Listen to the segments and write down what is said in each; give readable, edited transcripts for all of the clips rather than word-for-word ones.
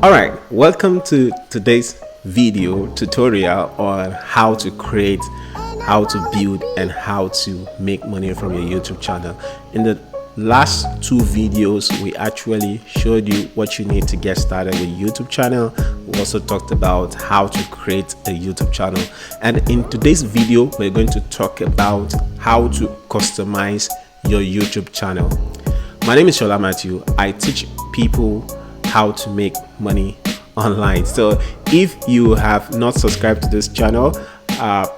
Alright, welcome to today's video tutorial on how to create, how to build, and how to make money from your YouTube channel. In the last two videos, we actually showed you what you need to get started with YouTube channel. We also talked about how to create a YouTube channel, and in today's video we're going to talk about how to customize your YouTube channel. My name is Sola Mathew. I teach people how to make money online. So if you have not subscribed to this channel,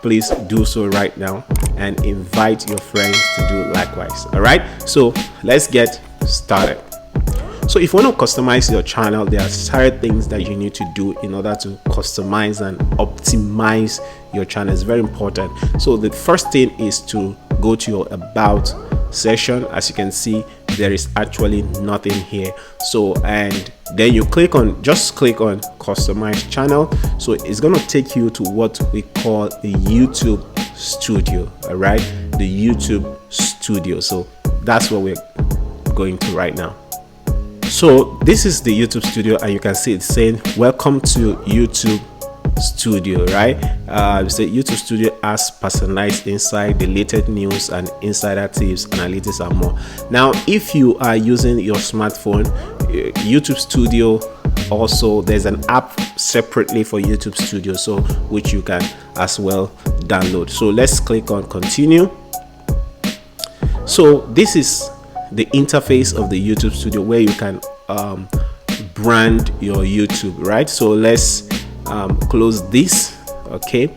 please do so right now and invite your friends to do likewise. All right, so let's get started. So if you want to customize your channel, there are certain things that you need to do in order to customize and optimize your channel. It's very important. So the first thing is to go to your about section. As you can see, there is actually nothing here. So and then you just click on customize channel. So it's going to take you to what we call the YouTube studio. All right, the YouTube studio. So that's what we're going to right now. So this is the YouTube studio, and you can see it's saying welcome to YouTube studio, right? So YouTube studio has personalized insight, deleted news, and insider tips, analytics, and more. Now if you are using your smartphone, YouTube studio, also there's an app separately for YouTube studio, so which you can as well download. So let's click on continue. So this is the interface of the YouTube studio where you can brand your YouTube, right? So let's close this. Okay,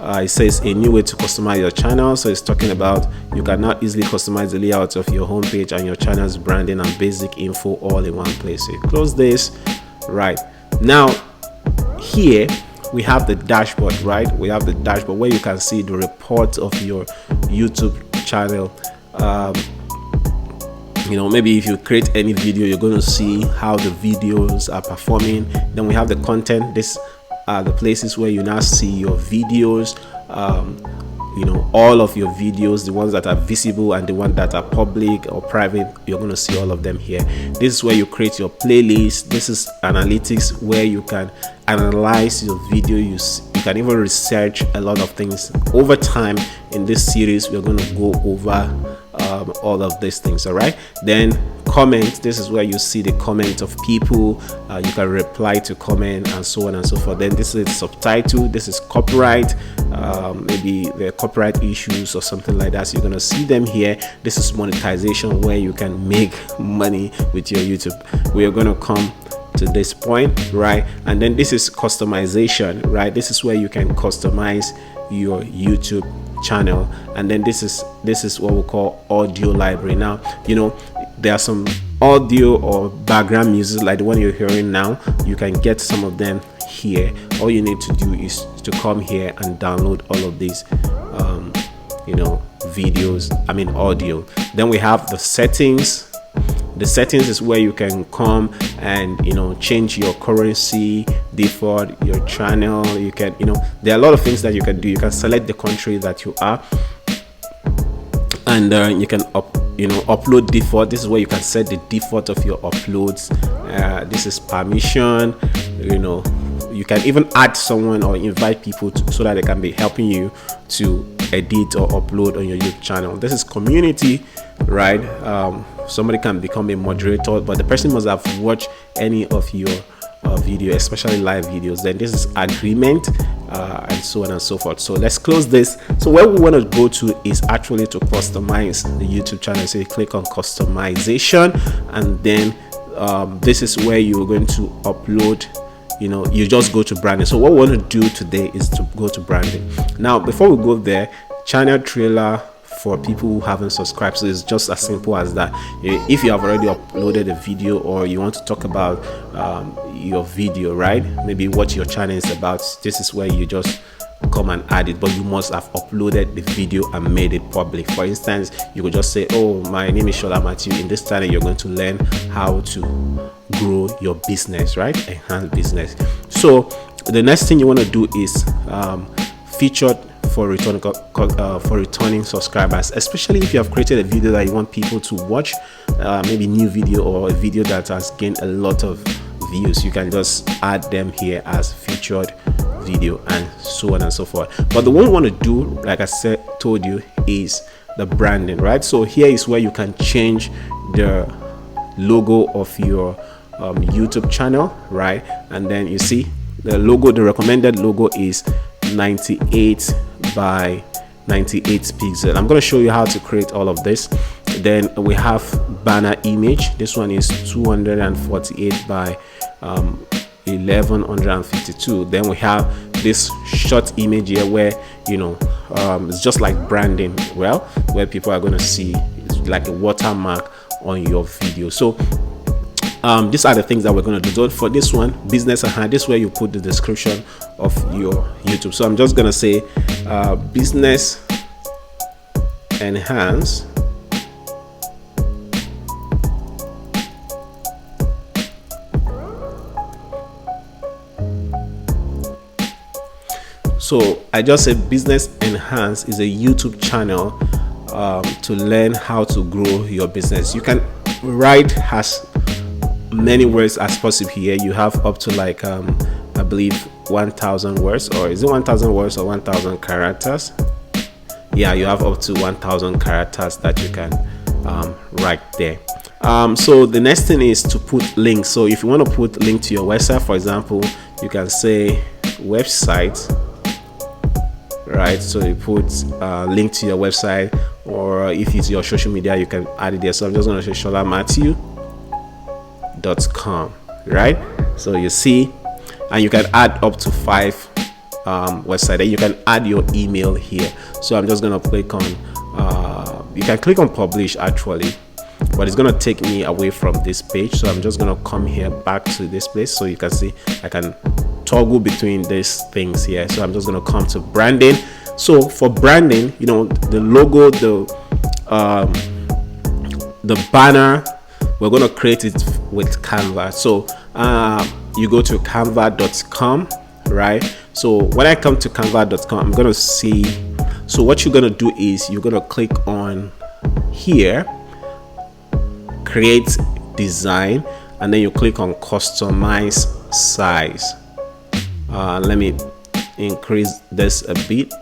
it says a new way to customize your channel. So it's talking about you can now easily customize the layout of your homepage and your channel's branding and basic info all in one place. So you close this. Right now here we have the dashboard, right? We have the dashboard where you can see the report of your YouTube channel. Maybe if you create any video, you're going to see how the videos are performing. Then we have the content. This are the places where you now see your videos, all of your videos, the ones that are visible and the ones that are public or private. You're going to see all of them here. This is where you create your playlist. This is analytics, where you can analyze your video. You can even research a lot of things. Over time in this series, we're going to go over all of these things. All right, then comments. This is where you see the comment of people. You can reply to comment and so on and so forth. Then this is subtitle. This is copyright. Maybe there are copyright issues or something like that, so you're going to see them here. This is monetization, where you can make money with your YouTube. We are going to come to this point, right? And then this is customization, right? This is where you can customize your YouTube channel. And then this is what we call audio library. Now there are some audio or background music like the one you're hearing now. You can get some of them here. All you need to do is to come here and download all of these videos, audio. Then we have the settings. The settings is where you can come and change your currency, default, your channel. You can there are a lot of things that you can do. You can select the country that you are, and you can upload default. This is where you can set the default of your uploads. This is permission. You can even add someone or invite people so that they can be helping you to edit or upload on your YouTube channel. This is community, right? Somebody can become a moderator, but the person must have watched any of your video, especially live videos. Then this is agreement, and so on and so forth. So let's close this. So where we want to go to is actually to customize the YouTube channel. So you click on customization, and then this is where you're going to upload. You just go to branding. So what we want to do today is to go to branding. Now before we go there, channel trailer for people who haven't subscribed. So it's just as simple as that. If you have already uploaded a video, or you want to talk about your video, right? Maybe what your channel is about, this is where you just come and add it, but you must have uploaded the video and made it public. For instance, you could just say, oh, my name is Sola Mathew. In this channel you're going to learn how to grow your business, right? Enhance business. So the next thing you want to do is featured for returning subscribers, especially if you have created a video that you want people to watch, maybe new video or a video that has gained a lot of views, you can just add them here as featured video and so on and so forth. But the one we want to do, like I told you, is the branding, right? So here is where you can change the logo of your YouTube channel, right? And then you see the logo, the recommended logo is 98 by 98 pixel. I'm going to show you how to create all of this. Then we have banner image. This one is 248 by 1152. Then we have this short image here where, you know, it's just like branding, well, where people are going to see it's like a watermark on your video. So these are the things that we're going to do. So for this one, business enhance, this is where you put the description of your YouTube. So I'm just going to say business enhance So I just said business enhance is a YouTube channel to learn how to grow your business. You can write as many words as possible here. You have up to like I believe 1,000 words, or is it 1,000 words or 1,000 characters? Yeah, you have up to 1,000 characters that you can write there. So the next thing is to put links. So if you want to put link to your website, for example, you can say website, right? So you put link to your website, or if it's your social media, you can add it there. So I'm just going to say SolaMathew.com, right? So you see, and you can add up to 5 websites. Then you can add your email here. So I'm just going to click on you can click on publish actually, but it's going to take me away from this page. So I'm just going to come here back to this place. So you can see I can toggle between these things here. So I'm just going to come to branding. So for branding, you know, the logo, the banner, we're going to create it with Canva. So you go to canva.com, right? So when I come to canva.com, I'm going to see, so what you're going to do is you're going to click on here, create design, and then you click on customize size. Let me increase this a bit.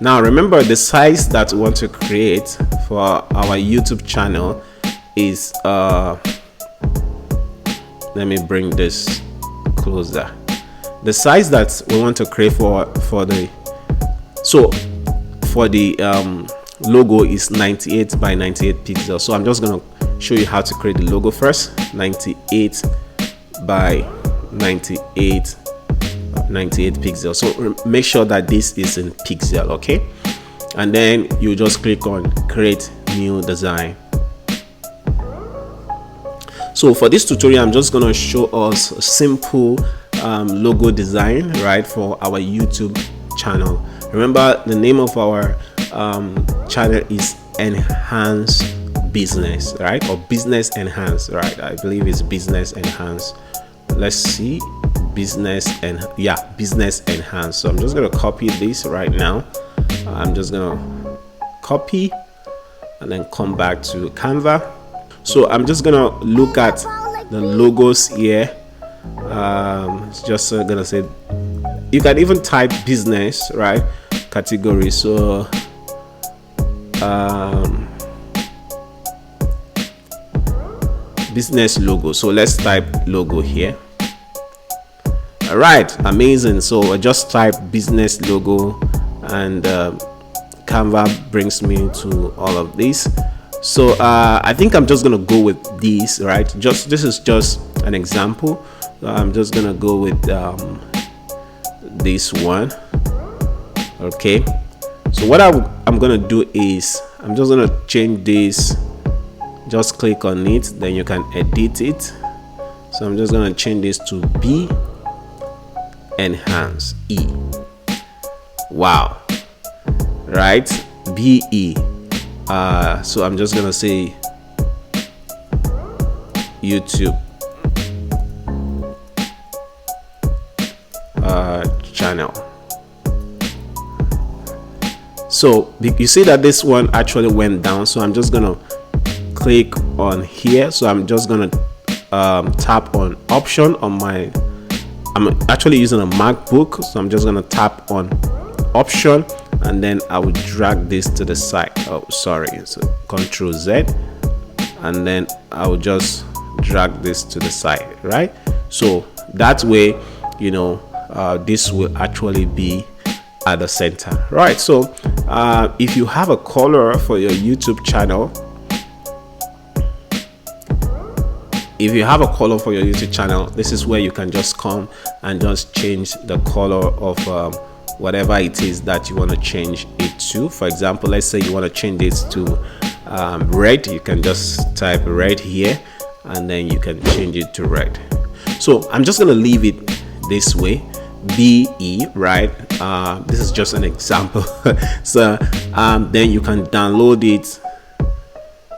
Now remember, the size that we want to create for our YouTube channel is let me bring this closer. The size that we want to create for the logo is 98 by 98 pixels. So I'm just going to show you how to create the logo first. 98 by 98 pixels. So make sure that this is in pixel, okay? And then you just click on create new design. So for this tutorial, I'm just going to show us a simple logo design, right, for our YouTube channel. Remember, the name of our channel is Enhance Business, right? Or Business Enhance, right? I believe it's Business Enhance. Let's see, Business Enhance. So I'm just going to copy this right now. I'm just going to copy and then come back to Canva. So I'm just going to look at the logos here. Just gonna say, you can even type business, right, category. So business logo. So let's type logo here. All right, amazing. So I just type business logo, and Canva brings me to all of these. So I think I'm just gonna go with these, right? This is just an example. I'm just gonna go with this one. Okay, so what I'm gonna do is I'm just gonna change this. Just click on it, then you can edit it. So I'm just gonna change this to B enhance E. Wow, right? BE. So I'm just gonna say YouTube channel. So you see that this one actually went down. So I'm just gonna click on here. So I'm just gonna tap on option on my, I'm actually using a MacBook, so I'm just gonna tap on option, and then I will drag this to the side. Oh, sorry, so Control Z, and then I will just drag this to the side, right? So that way, you know, this will actually be at the center, right? So if you have a color for your YouTube channel, this is where you can just come and just change the color of whatever it is that you want to change it to. For example, let's say you want to change this to red. You can just type red here, and then you can change it to red. So I'm just going to leave it this way, BE, right? This is just an example. So then you can download it.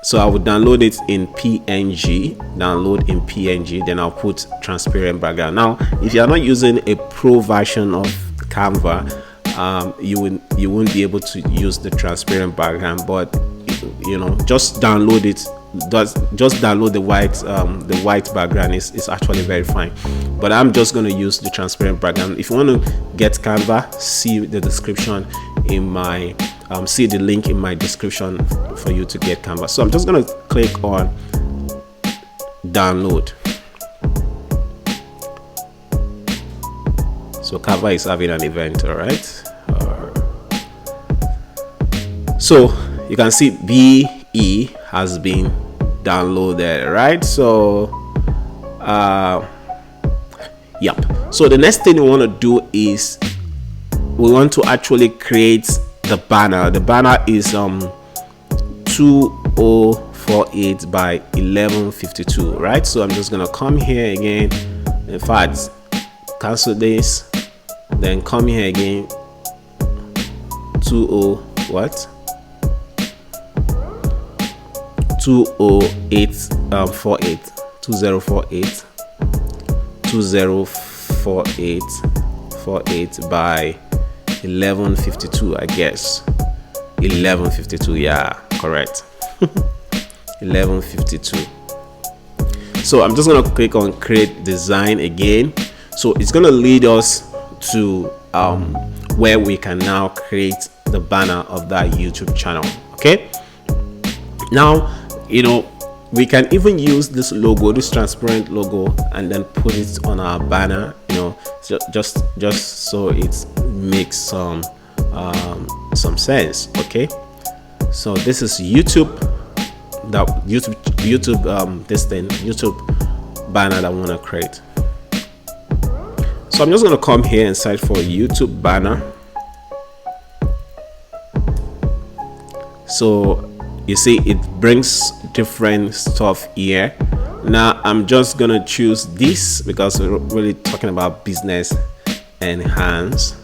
So I will download it in PNG, then I'll put transparent background. Now if you are not using a pro version of Canva, you won't be able to use the transparent background, but you know, just download it. Just download the white background is actually very fine, but I'm just going to use the transparent background. If you want to get Canva, see the description in my see the link in my description for you to get Canva. So I'm just going to click on download. So Canva is having an event, all right? So you can see BE has been downloaded, right? So yep. So the next thing we want to do is we want to actually create the banner. The banner is 2048 by 1152, right? So I'm just gonna come here again. In fact, cancel this, then come here again. 2048 by 1152, I guess. 1152, yeah, correct. 1152. So I'm just gonna click on create design again. So it's gonna lead us to where we can now create the banner of that YouTube channel. Okay, now you know, we can even use this logo, this transparent logo, and then put it on our banner, you know, just so it makes some sense. Okay, so this is YouTube banner that I want to create. So I'm just going to come here and search for YouTube banner. So you see it brings different stuff here. Now I'm just gonna choose this because we're really talking about business enhance,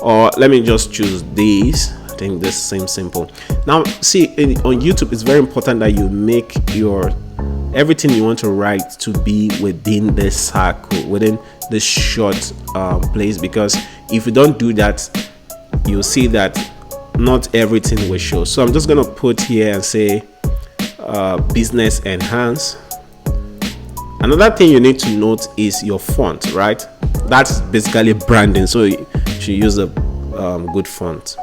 or let me just choose this. I think this seems simple. Now see, on YouTube it's very important that you make your everything you want to write to be within the circle, within the short place, because if you don't do that, you'll see that not everything will show. So I'm just gonna put here and say business enhance. Another thing you need to note is your font, right? That's basically branding, so you should use a good font.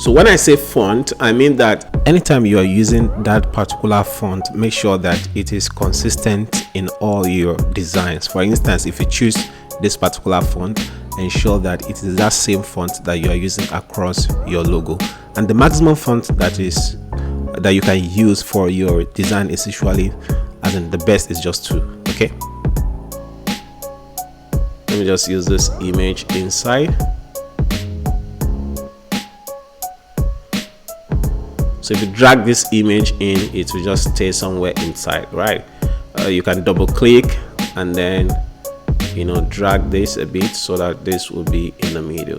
So when I say font, I mean that anytime you are using that particular font, make sure that it is consistent in all your designs. For instance, if you choose this particular font, ensure that it is that same font that you are using across your logo, and the maximum font that you can use for your design is usually, as in the best is just 2. Okay, let me just use this image inside. So if you drag this image in, it will just stay somewhere inside, right? You can double click and then, you know, drag this a bit so that this will be in the middle.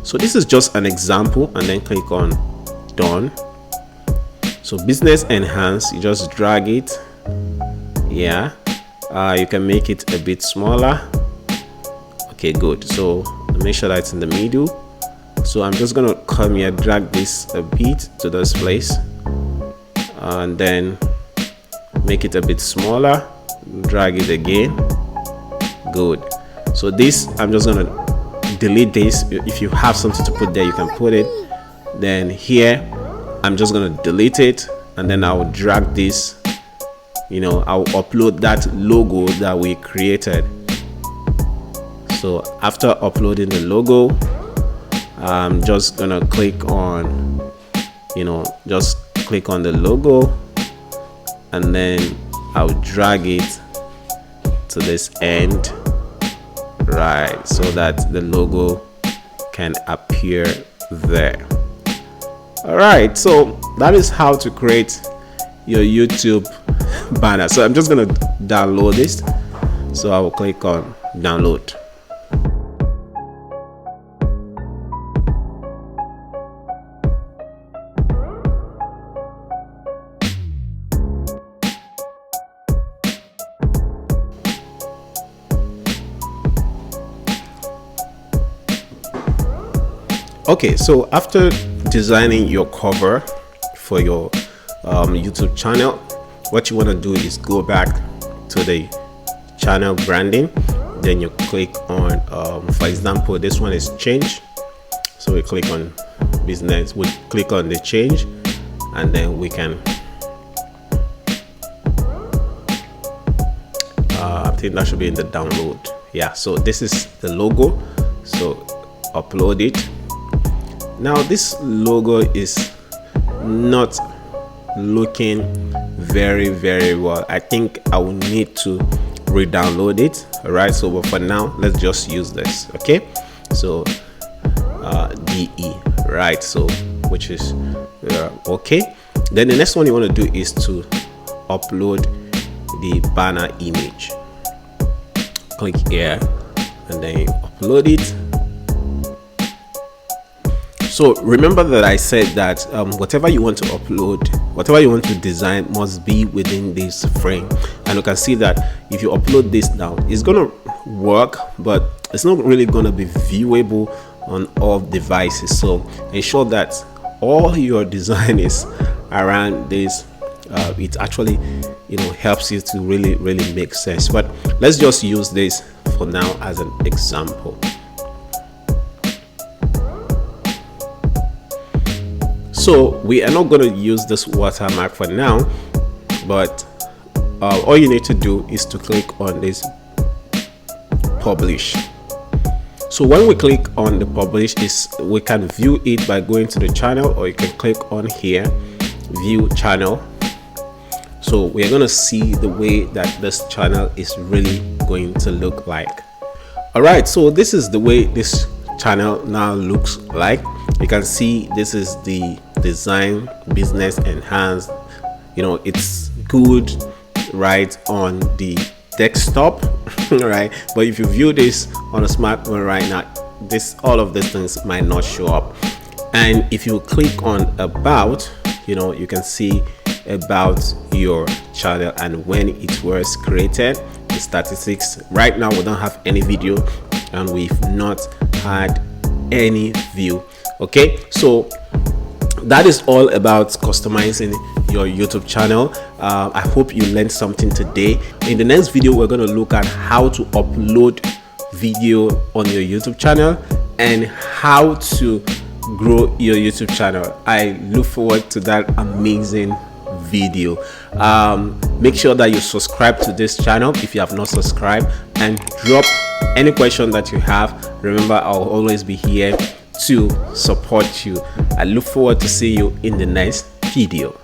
So this is just an example, and then click on done. So business enhance, you just drag it. Yeah, you can make it a bit smaller. Okay, good. So make sure that it's in the middle. So I'm just gonna come here, drag this a bit to this place, and then make it a bit smaller, drag it again. Good. So this, I'm just gonna delete this. If you have something to put there, you can put it. Then here I'm just gonna delete it, and then I'll drag this, I'll upload that logo that we created. So after uploading the logo, I'm just gonna click on just click on the logo, and then I'll drag it to this end, right, so that the logo can appear there. All right, so that is how to create your YouTube banner. So I'm just gonna download this, so I will click on download. Okay, so after designing your cover for your YouTube channel, what you want to do is go back to the channel branding. Then you click on, for example, this one is change. So we click on business, we click on the change, and then we can, I think that should be in the download. Yeah, so this is the logo. So upload it. Now this logo is not looking very well. I think I will need to re-download it. All right, so but for now, let's just use this. Okay, so DE, right, so which is okay. Then the next one you want to do is to upload the banner image. Click here and then upload it. So remember that I said that whatever you want to upload, whatever you want to design must be within this frame. And you can see that if you upload this now, it's gonna work, but it's not really gonna be viewable on all devices. So ensure that all your design is around this. It actually helps you to really make sense. But let's just use this for now as an example. So we are not going to use this watermark for now, but all you need to do is to click on this publish. So when we click on the publish, we can view it by going to the channel, or you can click on here, view channel. So we're going to see the way that this channel is really going to look like. All right, so this is the way this channel now looks like. You can see this is the design, business enhanced. It's good right on the desktop, right? But if you view this on a smartphone right now, all of these things might not show up. And if you click on about, you can see about your channel and when it was created, the statistics. Right now we don't have any video and we've not had any view. Okay, so that is all about customizing your YouTube channel. I hope you learned something today. In the next video, we're going to look at how to upload video on your YouTube channel and how to grow your YouTube channel. I look forward to that amazing video. Make sure that you subscribe to this channel if you have not subscribed, and drop any question that you have. Remember, I'll always be here to support you. I look forward to see you in the next video.